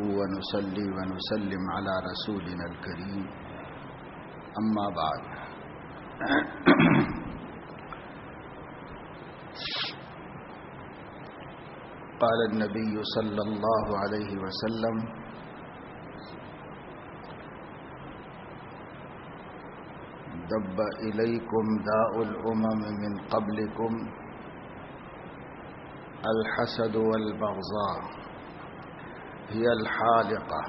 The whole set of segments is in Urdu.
ونصلي ونسلم على رسولنا الكريم أما بعد قال النبي صلى الله عليه وسلم دب إليكم داء الأمم من قبلكم الحسد والبغضاء هي الحالقة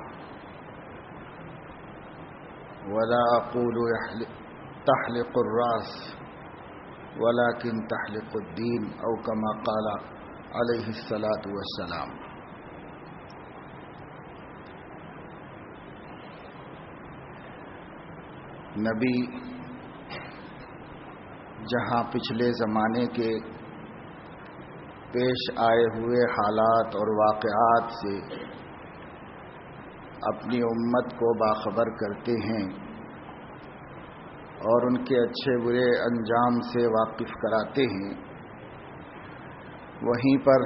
ولا أقول تحلق الرأس ولكن تحلق الدين أو كما قال عليه الصلاة والسلام. نبی جہاں پچھلے زمانے کے پیش آئے ہوئے حالات اور واقعات سے اپنی امت کو باخبر کرتے ہیں اور ان کے اچھے برے انجام سے واقف کراتے ہیں، وہیں پر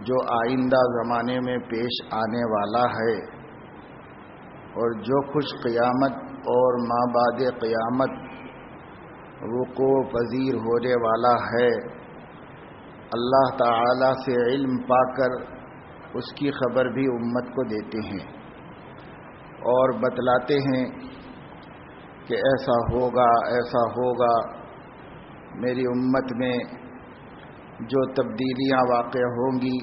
جو آئندہ زمانے میں پیش آنے والا ہے اور جو کچھ قیامت اور ما بعد قیامت وقوع پذیر ہونے والا ہے، اللہ تعالی سے علم پا کر اس کی خبر بھی امت کو دیتے ہیں اور بتلاتے ہیں کہ ایسا ہوگا، میری امت میں جو تبدیلیاں واقع ہوں گی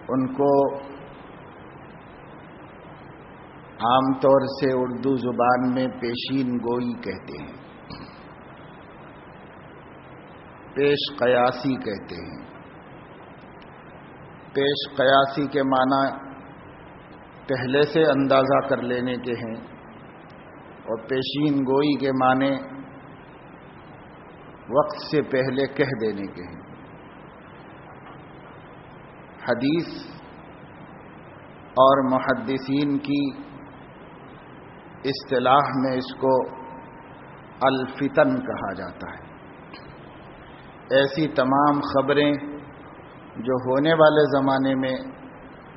ان کو عام طور سے اردو زبان میں پیشین گوئی کہتے ہیں، پیش قیاسی کہتے ہیں۔ پیش قیاسی کے معنی پہلے سے اندازہ کر لینے کے ہیں اور پیشین گوئی کے معنی وقت سے پہلے کہہ دینے کے ہیں۔ حدیث اور محدثین کی اصطلاح میں اس کو الفتن کہا جاتا ہے۔ ایسی تمام خبریں جو ہونے والے زمانے میں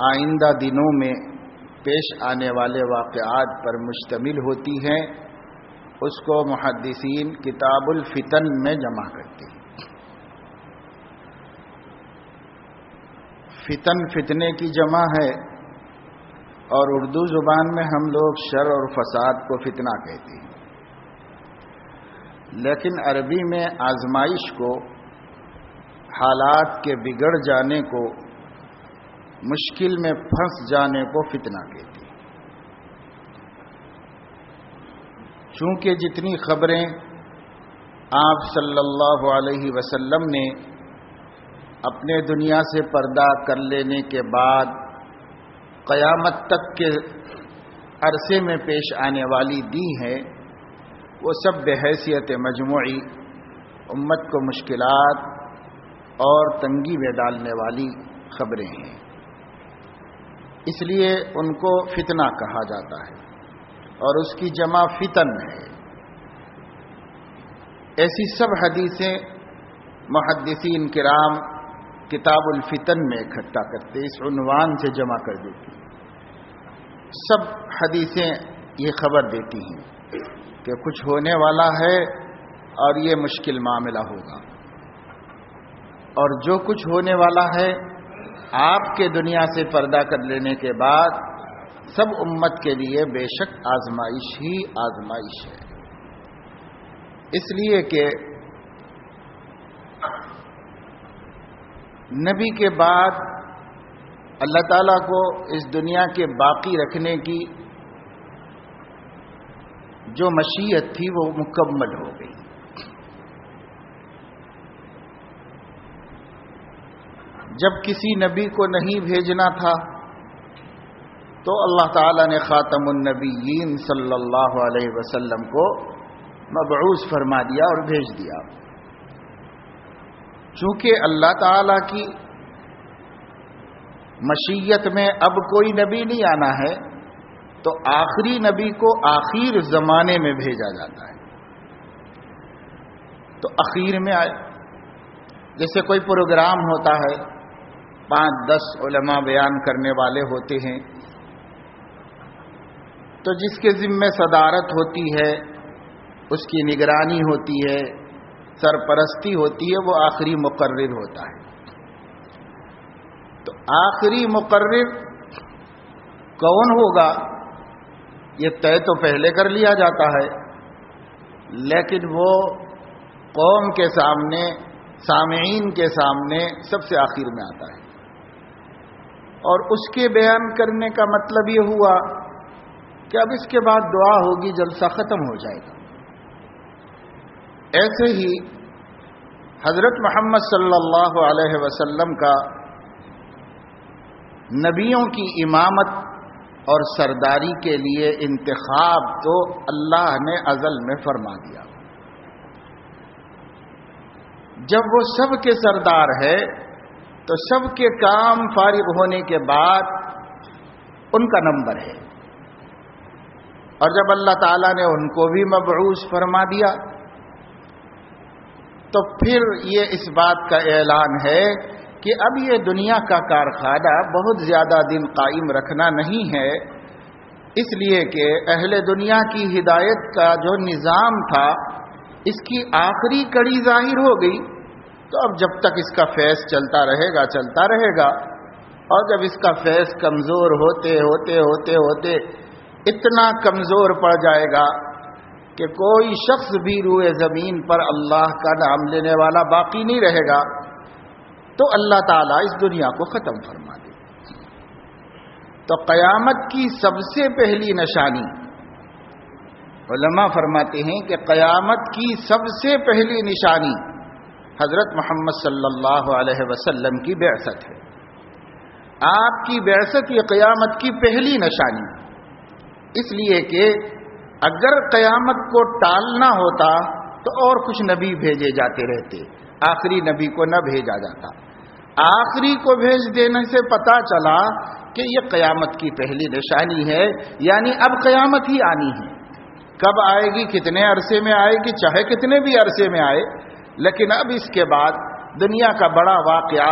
آئندہ دنوں میں پیش آنے والے واقعات پر مشتمل ہوتی ہیں، اس کو محدثین کتاب الفتن میں جمع کرتے ہیں۔ فتن فتنے کی جمع ہے اور اردو زبان میں ہم لوگ شر اور فساد کو فتنہ کہتے ہیں، لیکن عربی میں آزمائش کو، حالات کے بگڑ جانے کو، مشکل میں پھنس جانے کو فتنہ کہتے ہیں۔ چونکہ جتنی خبریں آپ صلی اللہ علیہ وسلم نے اپنے دنیا سے پردہ کر لینے کے بعد قیامت تک کے عرصے میں پیش آنے والی دی ہیں، وہ سب بحیثیت مجموعی امت کو مشکلات اور تنگی میں ڈالنے والی خبریں ہیں، اس لیے ان کو فتنہ کہا جاتا ہے اور اس کی جمع فتن ہے۔ ایسی سب حدیثیں محدثین کرام کتاب الفتن میں اکٹھا کرتے، اس عنوان سے جمع کر دیتی۔ سب حدیثیں یہ خبر دیتی ہیں کہ کچھ ہونے والا ہے اور یہ مشکل معاملہ ہوگا، اور جو کچھ ہونے والا ہے آپ کے دنیا سے پردہ کر لینے کے بعد سب امت کے لیے بے شک آزمائش ہی آزمائش ہے، اس لیے کہ نبی کے بعد اللہ تعالیٰ کو اس دنیا کے باقی رکھنے کی جو مشیت تھی وہ مکمل ہو گئی۔ جب کسی نبی کو نہیں بھیجنا تھا تو اللہ تعالیٰ نے خاتم النبیین صلی اللہ علیہ وسلم کو مبعوث فرما دیا اور بھیج دیا۔ چونکہ اللہ تعالیٰ کی مشیت میں اب کوئی نبی نہیں آنا ہے تو آخری نبی کو آخر زمانے میں بھیجا جاتا ہے، تو اخیر میں آئے۔ جیسے کوئی پروگرام ہوتا ہے 5-10 علماء بیان کرنے والے ہوتے ہیں، تو جس کے ذمہ صدارت ہوتی ہے، اس کی نگرانی ہوتی ہے، سرپرستی ہوتی ہے، وہ آخری مقرر ہوتا ہے۔ تو آخری مقرر کون ہوگا یہ طے تو پہلے کر لیا جاتا ہے، لیکن وہ قوم کے سامنے، سامعین کے سامنے سب سے آخر میں آتا ہے، اور اس کے بیان کرنے کا مطلب یہ ہوا کہ اب اس کے بعد دعا ہوگی، جلسہ ختم ہو جائے گا۔ ایسے ہی حضرت محمد صلی اللہ علیہ وسلم کا نبیوں کی امامت اور سرداری کے لیے انتخاب تو اللہ نے ازل میں فرما دیا۔ جب وہ سب کے سردار ہے تو سب کے کام فارغ ہونے کے بعد ان کا نمبر ہے، اور جب اللہ تعالیٰ نے ان کو بھی مبعوث فرما دیا تو پھر یہ اس بات کا اعلان ہے کہ اب یہ دنیا کا کارخانہ بہت زیادہ دن قائم رکھنا نہیں ہے، اس لیے کہ اہل دنیا کی ہدایت کا جو نظام تھا اس کی آخری کڑی ظاہر ہو گئی، تو اب جب تک اس کا فیض چلتا رہے گا، اور جب اس کا فیض کمزور ہوتے اتنا کمزور پڑ جائے گا کہ کوئی شخص بھی روئے زمین پر اللہ کا نام لینے والا باقی نہیں رہے گا، تو اللہ تعالیٰ اس دنیا کو ختم فرما دے۔ تو قیامت کی سب سے پہلی نشانی، علماء فرماتے ہیں کہ قیامت کی سب سے پہلی نشانی حضرت محمد صلی اللہ علیہ وسلم کی بعثت ہے۔ آپ کی بعثت یہ قیامت کی پہلی نشانی، اس لیے کہ اگر قیامت کو ٹالنا ہوتا تو اور کچھ نبی بھیجے جاتے رہتے، آخری نبی کو نہ بھیجا جاتا۔ آخری کو بھیج دینے سے پتہ چلا کہ یہ قیامت کی پہلی نشانی ہے، یعنی اب قیامت ہی آنی ہے۔ کب آئے گی، کتنے عرصے میں آئے گی، چاہے کتنے بھی عرصے میں آئے، لیکن اب اس کے بعد دنیا کا بڑا واقعہ،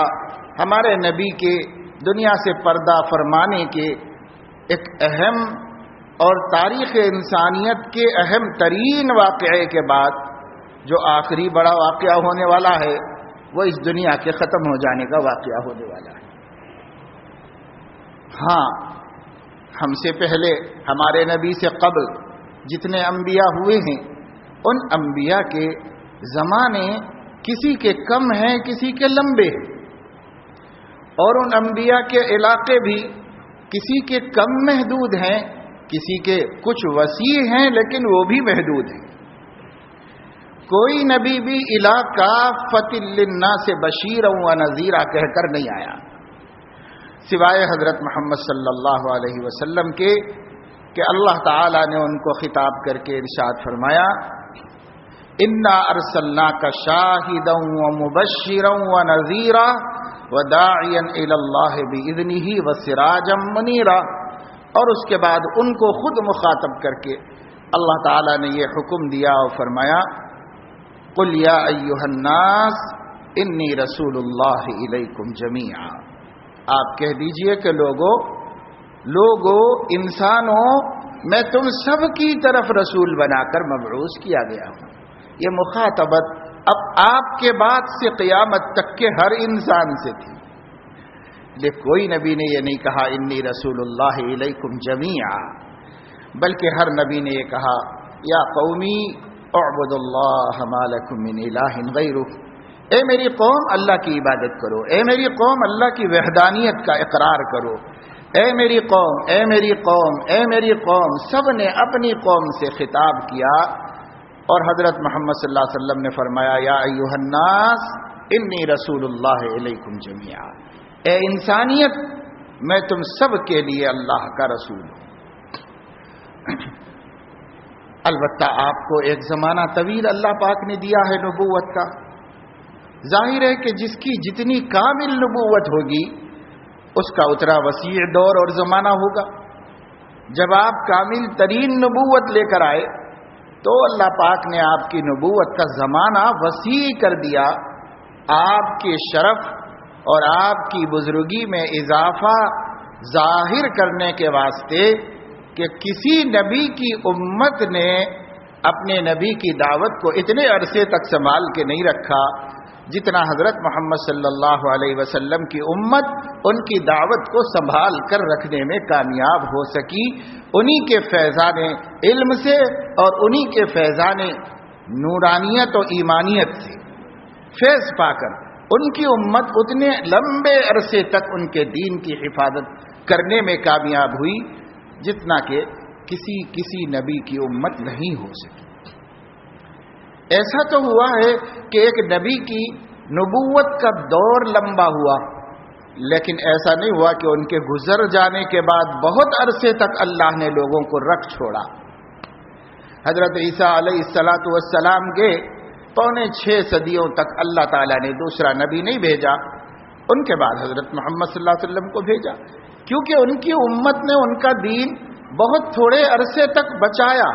ہمارے نبی کے دنیا سے پردہ فرمانے کے ایک اہم اور تاریخ انسانیت کے اہم ترین واقعے کے بعد جو آخری بڑا واقعہ ہونے والا ہے وہ اس دنیا کے ختم ہو جانے کا واقعہ ہونے والا ہے۔ ہاں، ہم سے پہلے، ہمارے نبی سے قبل جتنے انبیاء ہوئے ہیں، ان انبیاء کے زمانے کسی کے کم ہیں، کسی کے لمبے ہیں، اور ان انبیاء کے علاقے بھی کسی کے کم محدود ہیں، کسی کے کچھ وسیع ہیں لیکن وہ بھی محدود ہیں۔ کوئی نبی بھی علاقہ فتح للناس بشیرا و نذیرا کہہ کر نہیں آیا، سوائے حضرت محمد صلی اللہ علیہ وسلم کے، کہ اللہ تعالی نے ان کو خطاب کر کے ارشاد فرمایا، انا ارسلناک شاہدا و مبشرا و نذیرا وداعیا الی اللہ باذنہ وسراجا منیرا، اور اس کے بعد ان کو خود مخاطب کر کے اللہ تعالی نے یہ حکم دیا اور فرمایا، قل یا ایھا الناس انی رسول اللہ الیکم جمیعا، آپ کہہ دیجئے کہ لوگو انسانوں، میں تم سب کی طرف رسول بنا کر مبعوث کیا گیا ہوں۔ یہ مخاطبت اب آپ کے بعد سے قیامت تک کے ہر انسان سے تھی، لیکن کوئی نبی نے یہ نہیں کہا انی رسول اللہ الیکم جمیعا، بلکہ ہر نبی نے یہ کہا، یا قومی اعبدوا اللہ ما لکم من الہ غیرہ، اے میری قوم اللہ کی عبادت کرو، اے میری قوم اللہ کی وحدانیت کا اقرار کرو، اے میری قوم، اے میری قوم، اے میری قوم، سب نے اپنی قوم سے خطاب کیا، اور حضرت محمد صلی اللہ علیہ وسلم نے فرمایا، یا ایھا الناس انی رسول اللہ الیکم جمیعا، اے انسانیت، میں تم سب کے لیے اللہ کا رسول ہوں۔ البتہ آپ کو ایک زمانہ طویل اللہ پاک نے دیا ہے نبوت کا، ظاہر ہے کہ جس کی جتنی کامل نبوت ہوگی اس کا اتنا وسیع دور اور زمانہ ہوگا۔ جب آپ کامل ترین نبوت لے کر آئے تو اللہ پاک نے آپ کی نبوت کا زمانہ وسیع کر دیا، آپ کے شرف اور آپ کی بزرگی میں اضافہ ظاہر کرنے کے واسطے کہ کسی نبی کی امت نے اپنے نبی کی دعوت کو اتنے عرصے تک سنبھال کے نہیں رکھا جتنا حضرت محمد صلی اللہ علیہ وسلم کی امت ان کی دعوت کو سنبھال کر رکھنے میں کامیاب ہو سکی. انہی کے فیضان علم سے اور انہی کے فیضان نورانیت و ایمانیت سے فیض پا کر ان کی امت اتنے لمبے عرصے تک ان کے دین کی حفاظت کرنے میں کامیاب ہوئی جتنا کہ کسی نبی کی امت نہیں ہو سکی. ایسا تو ہوا ہے کہ ایک نبی کی نبوت کا دور لمبا ہوا، لیکن ایسا نہیں ہوا کہ ان کے گزر جانے کے بعد بہت عرصے تک اللہ نے لوگوں کو رکھ چھوڑا. حضرت عیسیٰ علیہ السلام کے 5.25 صدیوں تک اللہ تعالیٰ نے دوسرا نبی نہیں بھیجا. ان کے بعد حضرت محمد صلی اللہ علیہ وسلم کو بھیجا، کیونکہ ان کی امت نے ان کا دین بہت تھوڑے عرصے تک بچایا،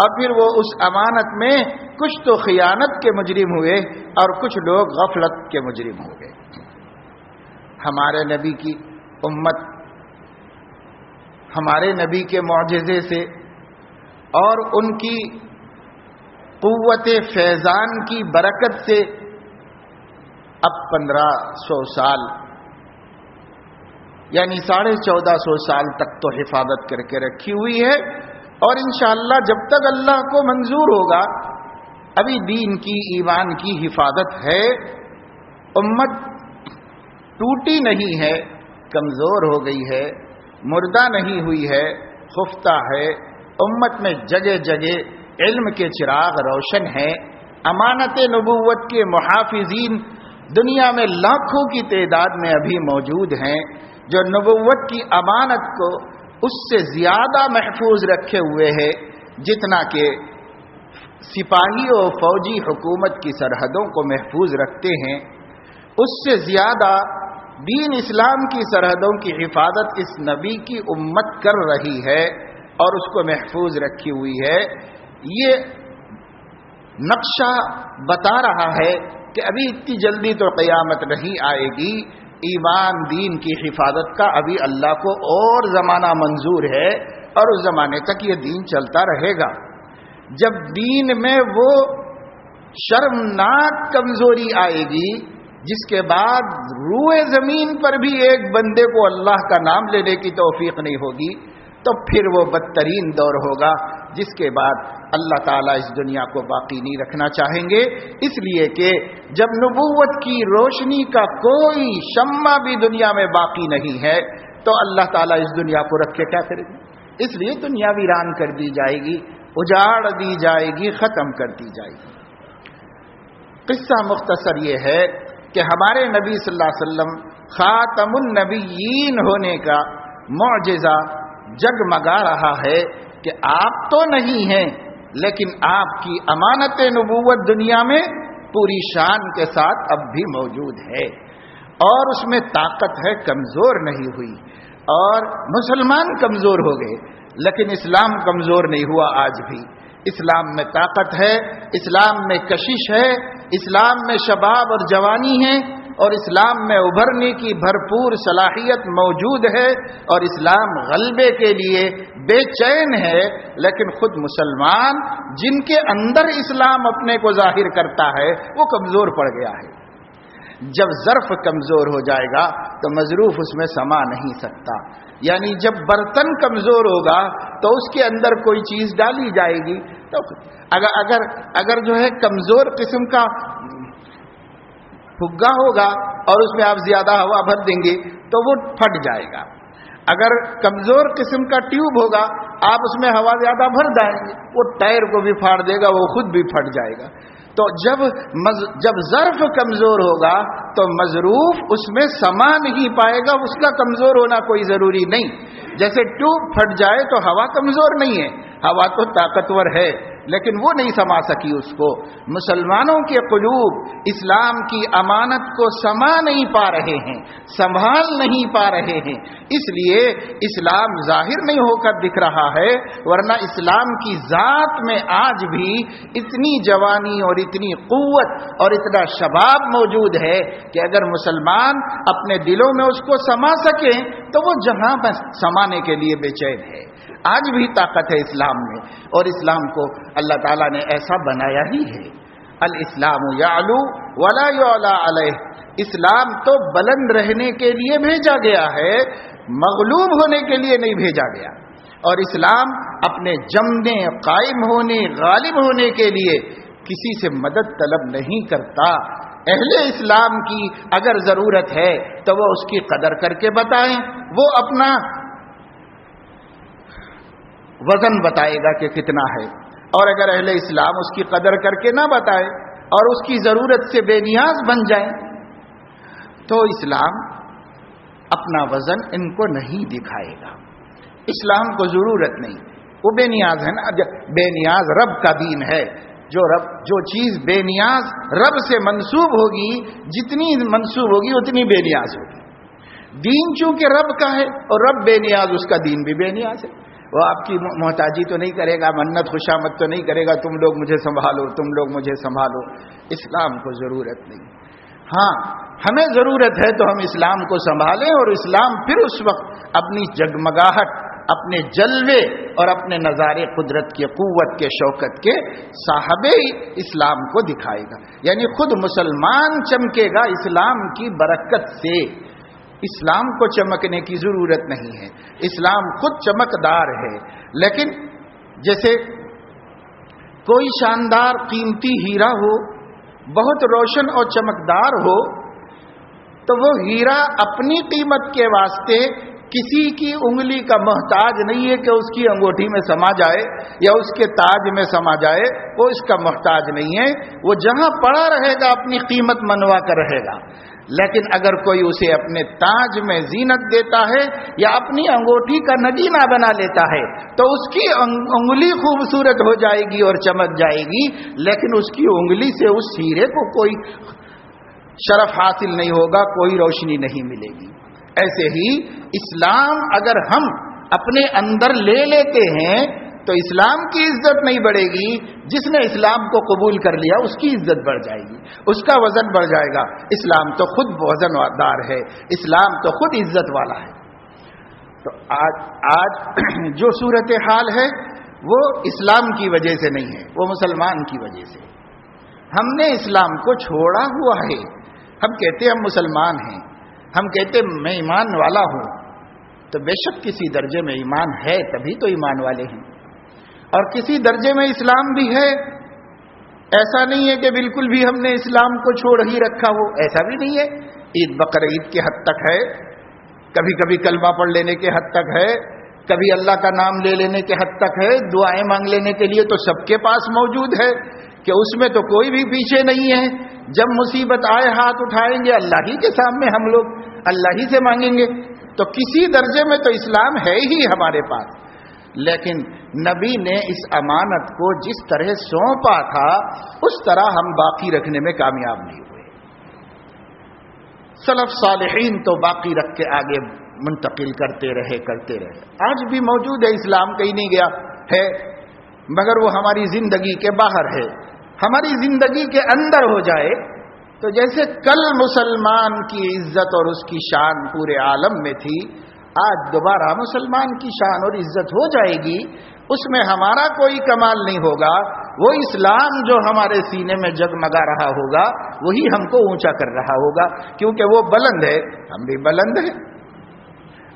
اور پھر وہ اس امانت میں کچھ تو خیانت کے مجرم ہوئے اور کچھ لوگ غفلت کے مجرم ہو گئے. ہمارے نبی کی امت ہمارے نبی کے معجزے سے اور ان کی قوت فیضان کی برکت سے اب 1500 سال یعنی 1450 سال تک تو حفاظت کر کے رکھی ہوئی ہے، اور انشاءاللہ جب تک اللہ کو منظور ہوگا ابھی دین کی ایمان کی حفاظت ہے. امت ٹوٹی نہیں ہے، کمزور ہو گئی ہے، مردہ نہیں ہوئی ہے، خفتہ ہے. امت میں جگہ جگہ علم کے چراغ روشن ہیں. امانت نبوت کے محافظین دنیا میں لاکھوں کی تعداد میں ابھی موجود ہیں جو نبوت کی امانت کو اس سے زیادہ محفوظ رکھے ہوئے ہے جتنا کہ سپاہی و فوجی حکومت کی سرحدوں کو محفوظ رکھتے ہیں. اس سے زیادہ دین اسلام کی سرحدوں کی حفاظت اس نبی کی امت کر رہی ہے اور اس کو محفوظ رکھی ہوئی ہے. یہ نقشہ بتا رہا ہے کہ ابھی اتنی جلدی تو قیامت نہیں آئے گی. ایمان دین کی حفاظت کا ابھی اللہ کو اور زمانہ منظور ہے، اور اس زمانے تک یہ دین چلتا رہے گا. جب دین میں وہ شرمناک کمزوری آئے گی جس کے بعد روئے زمین پر بھی ایک بندے کو اللہ کا نام لینے کی توفیق نہیں ہوگی، تو پھر وہ بدترین دور ہوگا جس کے بعد اللہ تعالیٰ اس دنیا کو باقی نہیں رکھنا چاہیں گے. اس لیے کہ جب نبوت کی روشنی کا کوئی شمع بھی دنیا میں باقی نہیں ہے تو اللہ تعالیٰ اس دنیا کو رکھ کے کیا کرے گی؟ اس لیے دنیا ویران کر دی جائے گی، اجاڑ دی جائے گی، ختم کر دی جائے گی. قصہ مختصر یہ ہے کہ ہمارے نبی صلی اللہ علیہ وسلم خاتم النبیین ہونے کا معجزہ جگمگا رہا ہے کہ آپ تو نہیں ہیں لیکن آپ کی امانت نبوت دنیا میں پوری شان کے ساتھ اب بھی موجود ہے، اور اس میں طاقت ہے، کمزور نہیں ہوئی. اور مسلمان کمزور ہو گئے لیکن اسلام کمزور نہیں ہوا. آج بھی اسلام میں طاقت ہے، اسلام میں کشش ہے، اسلام میں شباب اور جوانی ہے، اور اسلام میں ابھرنے کی بھرپور صلاحیت موجود ہے، اور اسلام غلبے کے لیے بے چین ہے. لیکن خود مسلمان جن کے اندر اسلام اپنے کو ظاہر کرتا ہے وہ کمزور پڑ گیا ہے. جب ظرف کمزور ہو جائے گا تو مظروف اس میں سما نہیں سکتا. یعنی جب برتن کمزور ہوگا تو اس کے اندر کوئی چیز ڈالی جائے گی تو اگر جو ہے کمزور قسم کا پھگا ہوگا اور اس میں آپ زیادہ ہوا بھر دیں گے تو وہ پھٹ جائے گا. اگر کمزور قسم کا ٹیوب ہوگا آپ اس میں ہوا زیادہ بھر دیں گے وہ ٹائر کو بھی پھاڑ دے گا، وہ خود بھی پھٹ جائے گا. تو جب ظرف کمزور ہوگا تو مظروف اس میں سما نہیں پائے گا. اس کا کمزور ہونا کوئی ضروری نہیں. جیسے ٹیوب پھٹ جائے تو ہوا کمزور نہیں ہے، ہوا تو طاقتور ہے، لیکن وہ نہیں سما سکی اس کو. مسلمانوں کے قلوب اسلام کی امانت کو سما نہیں پا رہے ہیں, سنبھال نہیں پا رہے ہیں, اس لیے اسلام ظاہر نہیں ہو کر دکھ رہا ہے, ورنہ اسلام کی ذات میں آج بھی اتنی جوانی اور اتنی قوت اور اتنا شباب موجود ہے کہ اگر مسلمان اپنے دلوں میں اس کو سما سکیں تو وہ جہاں پر سمانے کے لیے بے چین ہے. آج بھی طاقت ہے اسلام میں, اور اسلام کو اللہ تعالیٰ نے ایسا بنایا ہی ہے. الاسلام یعلو ولا یعلی علیہ, اسلام تو بلند رہنے کے لیے بھیجا گیا ہے, مغلوب ہونے کے لیے نہیں بھیجا گیا. اور اسلام اپنے جمنے, قائم ہونے, غالب ہونے کے لیے کسی سے مدد طلب نہیں کرتا. اہل اسلام کی اگر ضرورت ہے تو وہ اس کی قدر کر کے بتائیں, وہ اپنا وزن بتائے گا کہ کتنا ہے. اور اگر اہل اسلام اس کی قدر کر کے نہ بتائے اور اس کی ضرورت سے بے نیاز بن جائیں تو اسلام اپنا وزن ان کو نہیں دکھائے گا. اسلام کو ضرورت نہیں, وہ بے نیاز ہے نا. بے نیاز رب کا دین ہے. جو چیز بے نیاز رب سے منسوب ہوگی, جتنی منسوب ہوگی اتنی بے نیاز ہوگی. دین چونکہ رب کا ہے اور رب بے نیاز, اس کا دین بھی بے نیاز ہے. وہ آپ کی محتاجی تو نہیں کرے گا, منت خوشامد تو نہیں کرے گا, تم لوگ مجھے سنبھالو, تم لوگ مجھے سنبھالو. اسلام کو ضرورت نہیں. ہاں ہمیں ضرورت ہے تو ہم اسلام کو سنبھالیں, اور اسلام پھر اس وقت اپنی جگمگاہٹ, اپنے جلوے اور اپنے نظارے قدرت کے, قوت کے, شوکت کے صاحب اسلام کو دکھائے گا. یعنی خود مسلمان چمکے گا اسلام کی برکت سے. اسلام کو چمکنے کی ضرورت نہیں ہے, اسلام خود چمکدار ہے. لیکن جیسے کوئی شاندار قیمتی ہیرا ہو, بہت روشن اور چمکدار ہو, تو وہ ہیرا اپنی قیمت کے واسطے کسی کی انگلی کا محتاج نہیں ہے کہ اس کی انگوٹھی میں سما جائے یا اس کے تاج میں سما جائے. وہ اس کا محتاج نہیں ہے, وہ جہاں پڑا رہے گا اپنی قیمت منوا کر رہے گا. لیکن اگر کوئی اسے اپنے تاج میں زینت دیتا ہے یا اپنی انگوٹھی کا نگینہ بنا لیتا ہے تو اس کی انگلی خوبصورت ہو جائے گی اور چمک جائے گی, لیکن اس کی انگلی سے اس ہیرے کو کوئی شرف حاصل نہیں ہوگا, کوئی روشنی نہیں ملے گی. ایسے ہی اسلام اگر ہم اپنے اندر لے لیتے ہیں تو اسلام کی عزت نہیں بڑھے گی. جس نے اسلام کو قبول کر لیا اس کی عزت بڑھ جائے گی, اس کا وزن بڑھ جائے گا. اسلام تو خود وزن دار ہے, اسلام تو خود عزت والا ہے. تو آج جو صورتحال ہے وہ اسلام کی وجہ سے نہیں ہے, وہ مسلمان کی وجہ سے. ہم نے اسلام کو چھوڑا ہوا ہے. ہم کہتے ہم مسلمان ہیں, ہم کہتے میں ایمان والا ہوں, تو بے شک کسی درجے میں ایمان ہے تبھی تو ایمان والے ہیں, اور کسی درجے میں اسلام بھی ہے. ایسا نہیں ہے کہ بالکل بھی ہم نے اسلام کو چھوڑ ہی رکھا ہو, ایسا بھی نہیں ہے. عید بقر عید کے حد تک ہے, کبھی کبھی کلمہ پڑھ لینے کے حد تک ہے, کبھی اللہ کا نام لے لینے کے حد تک ہے, دعائیں مانگ لینے کے لیے تو سب کے پاس موجود ہے کہ اس میں تو کوئی بھی پیچھے نہیں ہے. جب مصیبت آئے ہاتھ اٹھائیں گے اللہ ہی کے سامنے, ہم لوگ اللہ ہی سے مانگیں گے. تو کسی درجے میں تو اسلام ہے ہی ہمارے پاس. لیکن نبی نے اس امانت کو جس طرح سونپا تھا اس طرح ہم باقی رکھنے میں کامیاب نہیں ہوئے. سلف صالحین تو باقی رکھ کے آگے منتقل کرتے رہے. آج بھی موجود ہے, اسلام کہیں نہیں گیا ہے, مگر وہ ہماری زندگی کے باہر ہے. ہماری زندگی کے اندر ہو جائے تو جیسے کل مسلمان کی عزت اور اس کی شان پورے عالم میں تھی, آج دوبارہ مسلمان کی شان اور عزت ہو جائے گی. اس میں ہمارا کوئی کمال نہیں ہوگا, وہ اسلام جو ہمارے سینے میں جگمگا رہا ہوگا وہی ہم کو اونچا کر رہا ہوگا, کیونکہ وہ بلند ہے, ہم بھی بلند ہیں.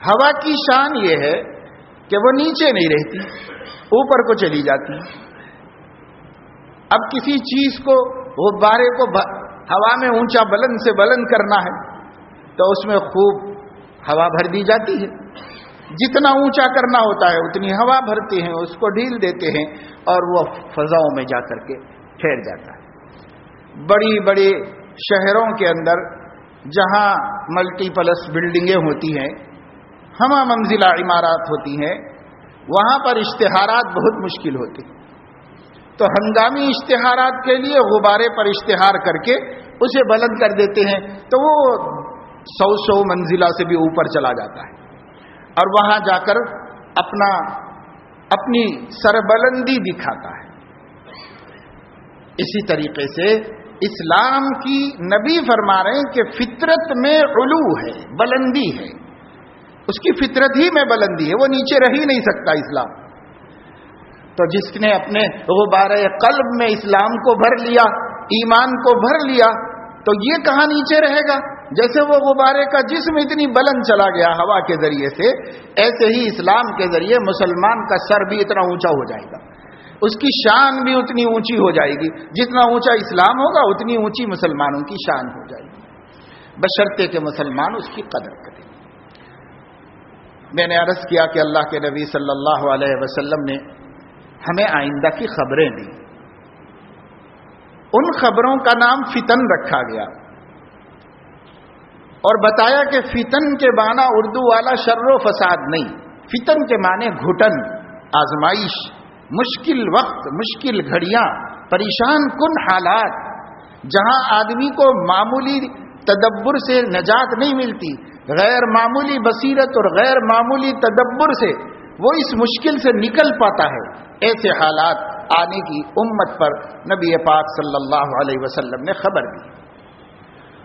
ہوا کی شان یہ ہے کہ وہ نیچے نہیں رہتی, اوپر کو چلی جاتی. اب کسی چیز کو, غبارے کو ہوا میں اونچا بلند سے بلند کرنا ہے تو اس میں خوب ہوا بھر دی جاتی ہے. جتنا اونچا کرنا ہوتا ہے اتنی ہوا بھرتے ہیں, اس کو ڈھیل دیتے ہیں اور وہ فضاؤں میں جا کر کے ٹھہر جاتا ہے. بڑی بڑی شہروں کے اندر جہاں ملٹی پلس بلڈنگیں ہوتی ہیں, ہمہ منزلہ عمارات ہوتی ہیں, وہاں پر اشتہارات بہت مشکل ہوتے ہیں. تو ہنگامی اشتہارات کے لیے غبارے پر اشتہار کر کے اسے بلند کر دیتے ہیں، تو وہ 100 منزلہ سے بھی اوپر چلا جاتا ہے اور وہاں جا کر اپنی سربلندی دکھاتا ہے۔ اسی طریقے سے اسلام کی نبی فرما رہے ہیں کہ فطرت میں علو ہے، بلندی ہے، اس کی فطرت ہی میں بلندی ہے، وہ نیچے رہ ہی نہیں سکتا اسلام۔ تو جس نے اپنے غبارہ قلب میں اسلام کو بھر لیا، ایمان کو بھر لیا، تو یہ کہاں نیچے رہے گا؟ جیسے وہ غبارے کا جسم اتنی بلند چلا گیا ہوا کے ذریعے سے، ایسے ہی اسلام کے ذریعے مسلمان کا سر بھی اتنا اونچا ہو جائے گا، اس کی شان بھی اتنی اونچی ہو جائے گی، جتنا اونچا اسلام ہوگا اتنی اونچی مسلمانوں کی شان ہو جائے گی، بشرطے کہ مسلمان اس کی قدر کریں۔ میں نے عرض کیا کہ اللہ کے نبی صلی اللہ علیہ وسلم نے ہمیں آئندہ کی خبریں دی، ان خبروں کا نام فتن رکھا گیا اور بتایا کہ فتن کے معنی اردو والا شر و فساد نہیں، فتن کے معنی گھٹن، آزمائش، مشکل وقت، مشکل گھڑیاں، پریشان کن حالات، جہاں آدمی کو معمولی تدبر سے نجات نہیں ملتی، غیر معمولی بصیرت اور غیر معمولی تدبر سے وہ اس مشکل سے نکل پاتا ہے، ایسے حالات آنے کی امت پر نبی پاک صلی اللہ علیہ وسلم نے خبر دی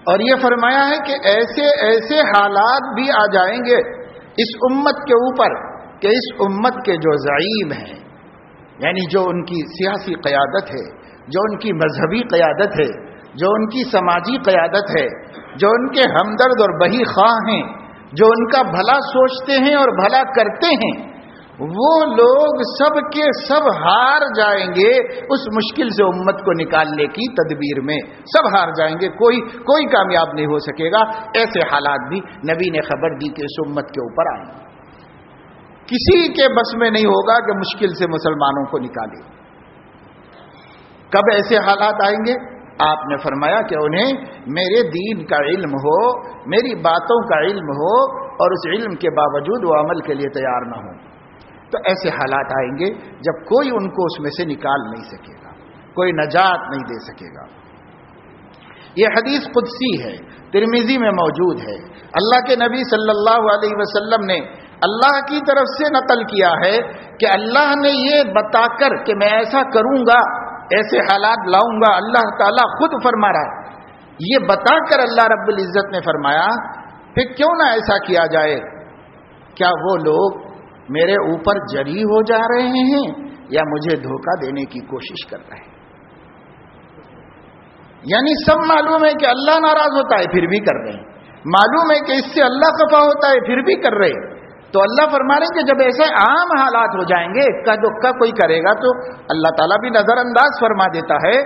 اور یہ فرمایا ہے کہ ایسے ایسے حالات بھی آ جائیں گے اس امت کے اوپر کہ اس امت کے جو زعیم ہیں، یعنی جو ان کی سیاسی قیادت ہے، جو ان کی مذہبی قیادت ہے، جو ان کی سماجی قیادت ہے، جو ان کے ہمدرد اور بہی خواہ ہیں، جو ان کا بھلا سوچتے ہیں اور بھلا کرتے ہیں، وہ لوگ سب کے سب ہار جائیں گے اس مشکل سے امت کو نکالنے کی تدبیر میں، سب ہار جائیں گے، کوئی کامیاب نہیں ہو سکے گا۔ ایسے حالات بھی نبی نے خبر دی کہ اس امت کے اوپر آئیں گے، کسی کے بس میں نہیں ہوگا کہ مشکل سے مسلمانوں کو نکالے۔ کب ایسے حالات آئیں گے؟ آپ نے فرمایا کہ انہیں میرے دین کا علم ہو، میری باتوں کا علم ہو اور اس علم کے باوجود وہ عمل کے لیے تیار نہ ہو، تو ایسے حالات آئیں گے جب کوئی ان کو اس میں سے نکال نہیں سکے گا، کوئی نجات نہیں دے سکے گا۔ یہ حدیث قدسی ہے، ترمذی میں موجود ہے، اللہ کے نبی صلی اللہ علیہ وسلم نے اللہ کی طرف سے نقل کیا ہے کہ اللہ نے یہ بتا کر کہ میں ایسا کروں گا، ایسے حالات لاؤں گا، اللہ تعالیٰ خود فرما رہا ہے، یہ بتا کر اللہ رب العزت نے فرمایا پھر کیوں نہ ایسا کیا جائے؟ کیا وہ لوگ میرے اوپر جری ہو جا رہے ہیں یا مجھے دھوکہ دینے کی کوشش کر رہے ہیں؟ یعنی سب معلوم ہے کہ اللہ ناراض ہوتا ہے پھر بھی کر رہے ہیں، معلوم ہے کہ اس سے اللہ خفا ہوتا ہے پھر بھی کر رہے ہیں، تو اللہ فرما رہے ہیں کہ جب ایسے عام حالات ہو جائیں گے، اکا دکا کوئی کرے گا تو اللہ تعالیٰ بھی نظر انداز فرما دیتا ہے،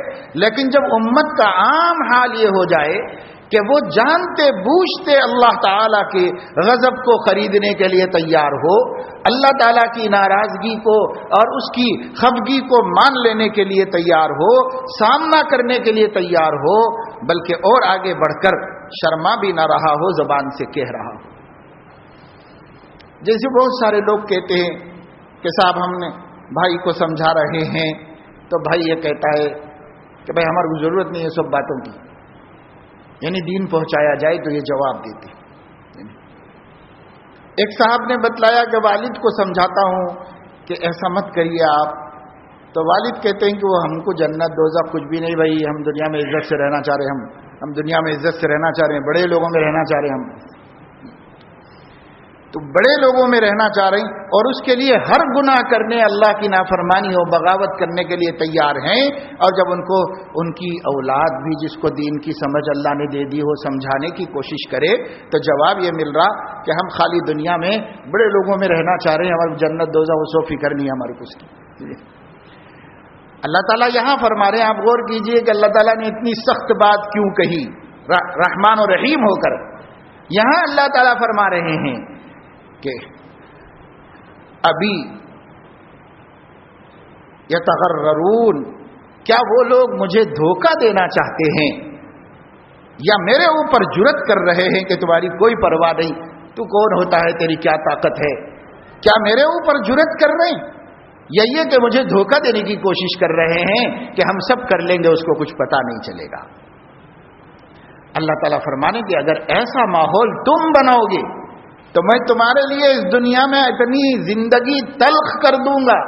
لیکن جب امت کا عام حال یہ ہو جائے کہ وہ جانتے بوجھتے اللہ تعالیٰ کے غضب کو خریدنے کے لیے تیار ہو، اللہ تعالیٰ کی ناراضگی کو اور اس کی خفگی کو مان لینے کے لیے تیار ہو، سامنا کرنے کے لیے تیار ہو، بلکہ اور آگے بڑھ کر شرما بھی نہ رہا ہو، زبان سے کہہ رہا ہو۔ جیسے بہت سارے لوگ کہتے ہیں کہ صاحب ہم نے بھائی کو سمجھا رہے ہیں تو بھائی یہ کہتا ہے کہ بھائی ہماری ضرورت نہیں ہے سب باتوں کی، یعنی دین پہنچایا جائے تو یہ جواب دیتے۔ ایک صاحب نے بتلایا کہ والد کو سمجھاتا ہوں کہ ایسا مت کریے آپ، تو والد کہتے ہیں کہ وہ ہم کو جنت دوزخ کچھ بھی نہیں، بھائی ہم دنیا میں عزت سے رہنا چاہ رہے ہیں، ہم دنیا میں عزت سے رہنا چاہ رہے ہیں، بڑے لوگوں میں رہنا چاہ رہے ہیں، ہم تو بڑے لوگوں میں رہنا چاہ رہے ہیں اور اس کے لیے ہر گناہ کرنے، اللہ کی نافرمانی اور بغاوت کرنے کے لیے تیار ہیں، اور جب ان کو ان کی اولاد بھی جس کو دین کی سمجھ اللہ نے دے دی ہو سمجھانے کی کوشش کرے تو جواب یہ مل رہا کہ ہم خالی دنیا میں بڑے لوگوں میں رہنا چاہ رہے ہیں، ہماری جنت دوزخ وہ سو فکر نہیں ہے ہمارے کچھ کی۔ اللہ تعالیٰ یہاں فرما رہے ہیں، آپ غور کیجئے کہ اللہ تعالیٰ نے اتنی سخت بات کیوں کہی، رحمان و رحیم ہو کر۔ یہاں اللہ تعالیٰ فرما رہے ہیں کہ ابھی یتغررون، کیا وہ لوگ مجھے دھوکہ دینا چاہتے ہیں یا میرے اوپر جرأت کر رہے ہیں کہ تمہاری کوئی پرواہ نہیں، تو کون ہوتا ہے، تیری کیا طاقت ہے، کیا میرے اوپر جرأت کر رہے ہیں؟ یا یہ کہ مجھے دھوکہ دینے کی کوشش کر رہے ہیں کہ ہم سب کر لیں گے، اس کو کچھ پتہ نہیں چلے گا۔ اللہ تعالیٰ فرمانے کہ اگر ایسا ماحول تم بناؤ گے تو میں تمہارے لیے اس دنیا میں اتنی زندگی تلخ کر دوں گا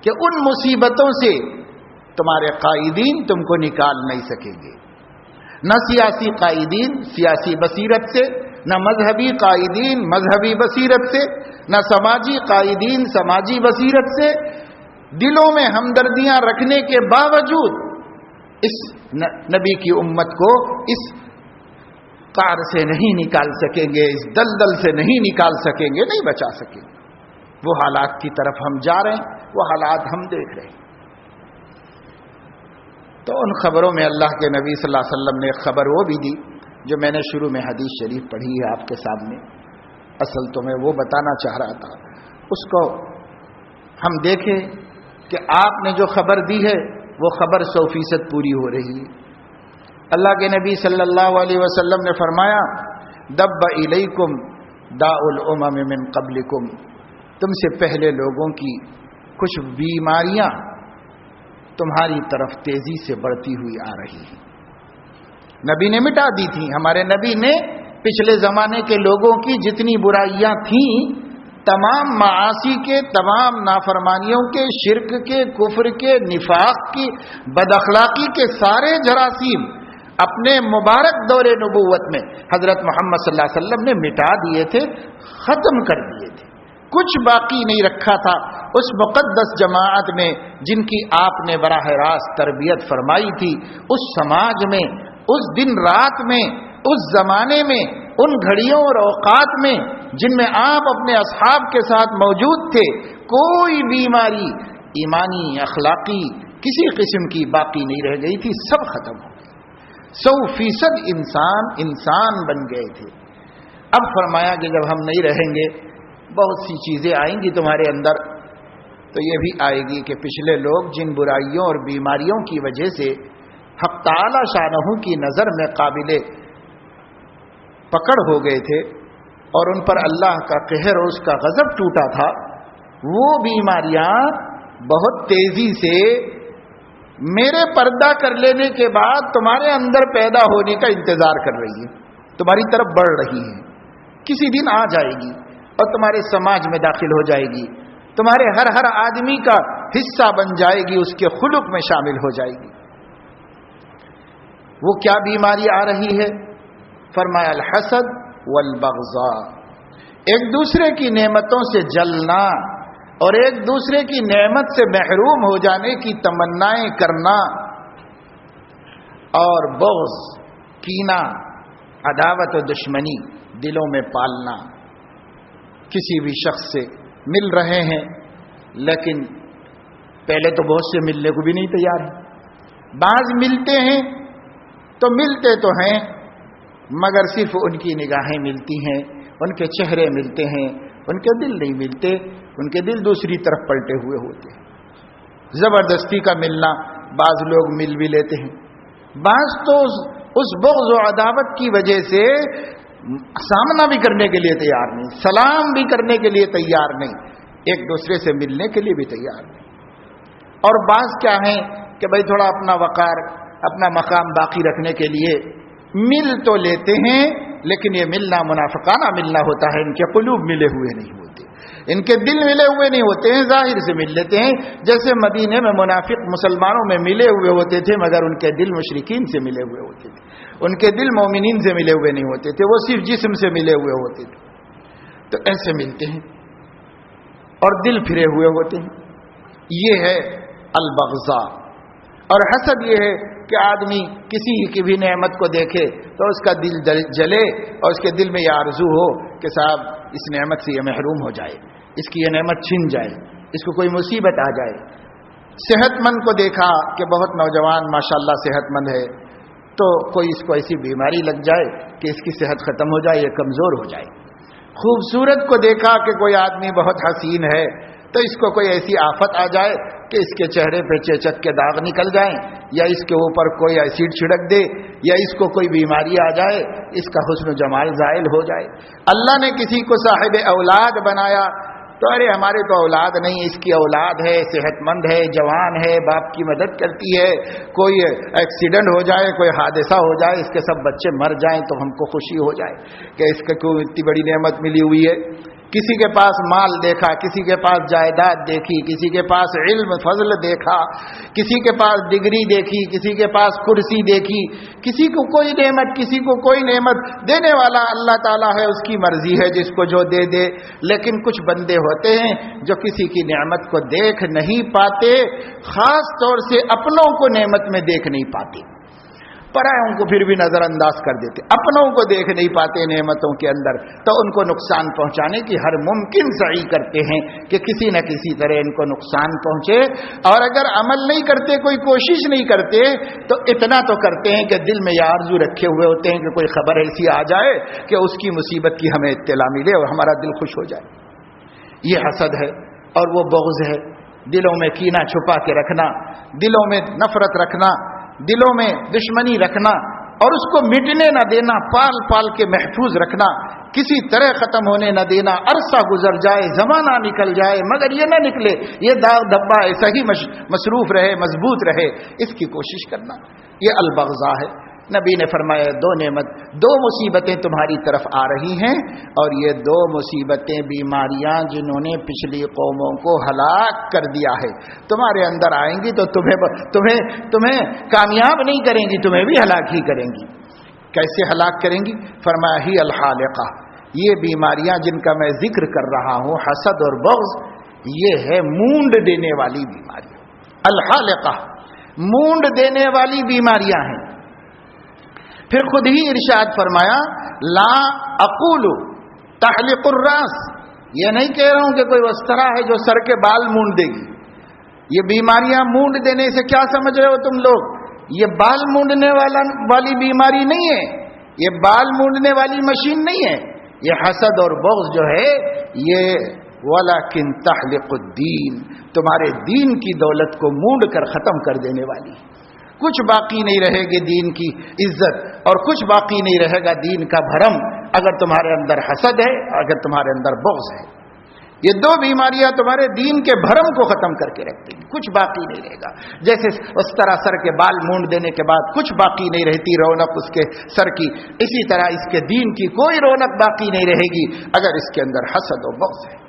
کہ ان مصیبتوں سے تمہارے قائدین تم کو نکال نہیں سکیں گے۔ نہ سیاسی قائدین سیاسی بصیرت سے، نہ مذہبی قائدین مذہبی بصیرت سے، نہ سماجی قائدین سماجی بصیرت سے، دلوں میں ہمدردیاں رکھنے کے باوجود اس نبی کی امت کو اس قعر سے نہیں نکال سکیں گے، اس دلدل سے نہیں نکال سکیں گے، نہیں بچا سکیں گے۔ وہ حالات کی طرف ہم جا رہے ہیں، وہ حالات ہم دیکھ رہے ہیں۔ تو ان خبروں میں اللہ کے نبی صلی اللہ علیہ وسلم نے ایک خبر وہ بھی دی جو میں نے شروع میں حدیث شریف پڑھی ہے آپ کے سامنے، اصل تو میں وہ بتانا چاہ رہا تھا، اس کو ہم دیکھیں کہ آپ نے جو خبر دی ہے وہ خبر 100% پوری ہو رہی ہے۔ اللہ کے نبی صلی اللہ علیہ وسلم نے فرمایا دب الیکم داء الامم من قبلکم، تم سے پہلے لوگوں کی کچھ بیماریاں تمہاری طرف تیزی سے بڑھتی ہوئی آ رہی ہیں۔ نبی نے مٹا دی تھی، ہمارے نبی نے پچھلے زمانے کے لوگوں کی جتنی برائیاں تھیں، تمام معاصی کے، تمام نافرمانیوں کے، شرک کے، کفر کے، نفاق کی، بد اخلاقی کے سارے جراثیم اپنے مبارک دور نبوت میں حضرت محمد صلی اللہ علیہ وسلم نے مٹا دیے تھے، ختم کر دیے تھے، کچھ باقی نہیں رکھا تھا۔ اس مقدس جماعت میں جن کی آپ نے براہ راست تربیت فرمائی تھی، اس سماج میں، اس دن رات میں، اس زمانے میں، ان گھڑیوں اور اوقات میں جن میں آپ اپنے اصحاب کے ساتھ موجود تھے، کوئی بیماری ایمانی اخلاقی کسی قسم کی باقی نہیں رہ گئی تھی، سب ختم ہو گئی۔ 100% انسان بن گئے تھے۔ اب فرمایا کہ جب ہم نہیں رہیں گے بہت سی چیزیں آئیں گی تمہارے اندر، تو یہ بھی آئے گی کہ پچھلے لوگ جن برائیوں اور بیماریوں کی وجہ سے حق تعالی شانہ کی نظر میں قابل پکڑ ہو گئے تھے اور ان پر اللہ کا قہر اور اس کا غضب ٹوٹا تھا، وہ بیماریاں بہت تیزی سے میرے پردہ کر لینے کے بعد تمہارے اندر پیدا ہونے کا انتظار کر رہی ہے، تمہاری طرف بڑھ رہی ہے، کسی دن آ جائے گی اور تمہارے سماج میں داخل ہو جائے گی، تمہارے ہر آدمی کا حصہ بن جائے گی، اس کے خلق میں شامل ہو جائے گی۔ وہ کیا بیماری آ رہی ہے؟ فرمایا الحسد والبغضاء، ایک دوسرے کی نعمتوں سے جلنا اور ایک دوسرے کی نعمت سے محروم ہو جانے کی تمنائیں کرنا، اور بغض، کینہ، عداوت و دشمنی دلوں میں پالنا۔ کسی بھی شخص سے مل رہے ہیں لیکن پہلے تو بہت سے ملنے کو بھی نہیں تیار ہیں، بعض ملتے ہیں تو ملتے تو ہیں مگر صرف ان کی نگاہیں ملتی ہیں، ان کے چہرے ملتے ہیں، ان کے دل نہیں ملتے، ان کے دل دوسری طرف پلٹے ہوئے ہوتے ہیں۔ زبردستی کا ملنا بعض لوگ مل بھی لیتے ہیں، بعض تو اس بغض و عداوت کی وجہ سے سامنا بھی کرنے کے لیے تیار نہیں، سلام بھی کرنے کے لیے تیار نہیں، ایک دوسرے سے ملنے کے لیے بھی تیار نہیں۔ اور بعض کیا ہیں کہ بھائی تھوڑا اپنا وقار، اپنا مقام باقی رکھنے کے لیے مل تو لیتے ہیں، لیکن یہ ملنا منافقانہ ملنا ہوتا ہے، ان کے قلوب ملے ہوئے نہیں ہوتے، ان کے دل ملے ہوئے نہیں ہوتے ہیں، ظاہر سے مل لیتے ہیں، جیسے مدینے میں منافق مسلمانوں میں ملے ہوئے ہوتے تھے مگر ان کے دل مشرکین سے ملے ہوئے ہوتے تھے، ان کے دل مومنین سے ملے ہوئے نہیں ہوتے تھے، وہ صرف جسم سے ملے ہوئے ہوتے تھے۔ تو ایسے ملتے ہیں اور دل پھرے ہوئے ہوتے ہیں، یہ ہے البغضاء۔ اور حسد یہ ہے کہ آدمی کسی کی بھی نعمت کو دیکھے تو اس کا دل جلے اور اس کے دل میں یہ آرزو ہو کہ صاحب اس نعمت سے یہ محروم ہو جائے، اس کی یہ نعمت چھن جائے، اس کو کوئی مصیبت آ جائے۔ صحت مند کو دیکھا کہ بہت نوجوان ماشاءاللہ صحت مند ہے، تو کوئی اس کو ایسی بیماری لگ جائے کہ اس کی صحت ختم ہو جائے، یہ کمزور ہو جائے۔ خوبصورت کو دیکھا کہ کوئی آدمی بہت حسین ہے تو اس کو کوئی ایسی آفت آ جائے کہ اس کے چہرے پہ چیچک کے داغ نکل جائیں، یا اس کے اوپر کوئی ایسیڈ چھڑک دے، یا اس کو کوئی بیماری آ جائے، اس کا حسن و جمال زائل ہو جائے۔ اللہ نے کسی کو صاحب اولاد بنایا تو ارے ہمارے تو اولاد نہیں، اس کی اولاد ہے، صحت مند ہے، جوان ہے، باپ کی مدد کرتی ہے، کوئی ایکسیڈنٹ ہو جائے، کوئی حادثہ ہو جائے، اس کے سب بچے مر جائیں تو ہم کو خوشی ہو جائے کہ اس کو کیوں اتنی بڑی نعمت ملی ہوئی ہے۔ کسی کے پاس مال دیکھا، کسی کے پاس جائیداد دیکھی، کسی کے پاس علم فضل دیکھا، کسی کے پاس ڈگری دیکھی، کسی کے پاس کرسی دیکھی، کسی کو کوئی نعمت، کسی کو کوئی نعمت دینے والا اللہ تعالیٰ ہے، اس کی مرضی ہے جس کو جو دے دے۔ لیکن کچھ بندے ہوتے ہیں جو کسی کی نعمت کو دیکھ نہیں پاتے، خاص طور سے اپنوں کو نعمت میں دیکھ نہیں پاتے، پرائوں کو پھر بھی نظر انداز کر دیتے، اپنوں کو دیکھ نہیں پاتے نعمتوں کے اندر، تو ان کو نقصان پہنچانے کی ہر ممکن سعی کرتے ہیں کہ کسی نہ کسی طرح ان کو نقصان پہنچے۔ اور اگر عمل نہیں کرتے، کوئی کوشش نہیں کرتے، تو اتنا تو کرتے ہیں کہ دل میں یہ آرزو رکھے ہوئے ہوتے ہیں کہ کوئی خبر ایسی آ جائے کہ اس کی مصیبت کی ہمیں اطلاع ملے اور ہمارا دل خوش ہو جائے۔ یہ حسد ہے اور وہ بغض ہے، دلوں میں کینہ چھپا کے رکھنا، دلوں میں نفرت رکھنا، دلوں میں دشمنی رکھنا اور اس کو مٹنے نہ دینا، پال پال کے محفوظ رکھنا، کسی طرح ختم ہونے نہ دینا۔ عرصہ گزر جائے، زمانہ نکل جائے، مگر یہ نہ نکلے، یہ داغ دھبا ایسا ہی مصروف رہے، مضبوط رہے، اس کی کوشش کرنا، یہ البغضاء ہے۔ نبی نے فرمایا دو مصیبتیں تمہاری طرف آ رہی ہیں، اور یہ دو مصیبتیں بیماریاں جنہوں نے پچھلی قوموں کو ہلاک کر دیا ہے، تمہارے اندر آئیں گی تو تمہیں کامیاب نہیں کریں گی، تمہیں بھی ہلاک ہی کریں گی۔ کیسے ہلاک کریں گی؟ فرمایا ہی الحالقہ، یہ بیماریاں جن کا میں ذکر کر رہا ہوں، حسد اور بغض، یہ ہے مونڈ دینے والی بیماری۔ الحالقہ مونڈ دینے والی بیماریاں ہیں۔ پھر خود ہی ارشاد فرمایا لا اقول تحلق الراس، یہ نہیں کہہ رہا ہوں کہ کوئی وسترا ہے جو سر کے بال مونڈ دے گی۔ یہ بیماریاں مونڈ دینے سے کیا سمجھ رہے ہو تم لوگ؟ یہ بال مونڈنے والی بیماری نہیں ہے، یہ بال مونڈنے والی مشین نہیں ہے، یہ حسد اور بغض جو ہے یہ ولکن تحلق الدین، تمہارے دین کی دولت کو مونڈ کر ختم کر دینے والی۔ کچھ باقی نہیں رہے گی دین کی عزت، اور کچھ باقی نہیں رہے گا دین کا بھرم، اگر تمہارے اندر حسد ہے، اگر تمہارے اندر بغض ہے۔ یہ دو بیماریاں تمہارے دین کے بھرم کو ختم کر کے رکھ دیں گی، کچھ باقی نہیں رہے گا۔ جیسے اس طرح سر کے بال مونڈ دینے کے بعد کچھ باقی نہیں رہتی رونق اس کے سر کی، اسی طرح اس کے دین کی کوئی رونق باقی نہیں رہے گی اگر اس کے اندر حسد و بغض ہے۔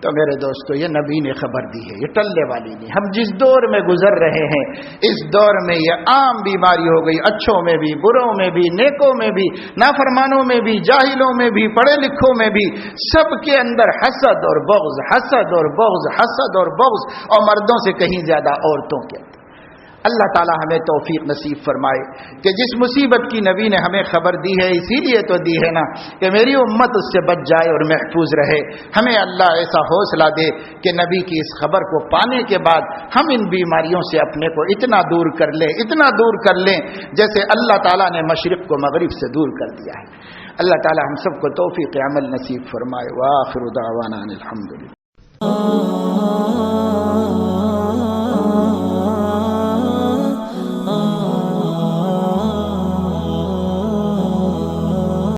تو میرے دوستو، یہ نبی نے خبر دی ہے، یہ ٹلنے والی نہیں۔ ہم جس دور میں گزر رہے ہیں، اس دور میں یہ عام بیماری ہو گئی، اچھوں میں بھی، بروں میں بھی، نیکوں میں بھی، نافرمانوں میں بھی، جاہلوں میں بھی، پڑھے لکھوں میں بھی، سب کے اندر حسد اور بغض، حسد اور بغض، حسد اور بغض، اور مردوں سے کہیں زیادہ عورتوں کے اندر۔ اللہ تعالی ہمیں توفیق نصیب فرمائے کہ جس مصیبت کی نبی نے ہمیں خبر دی ہے، اسی لیے تو دی ہے نا کہ میری امت اس سے بچ جائے اور محفوظ رہے۔ ہمیں اللہ ایسا حوصلہ دے کہ نبی کی اس خبر کو پانے کے بعد ہم ان بیماریوں سے اپنے کو اتنا دور کر لیں، اتنا دور کر لیں جیسے اللہ تعالیٰ نے مشرق کو مغرب سے دور کر دیا ہے۔ اللہ تعالی ہم سب کو توفیق عمل نصیب فرمائے۔ وآخر دعوانا الحمدللہ۔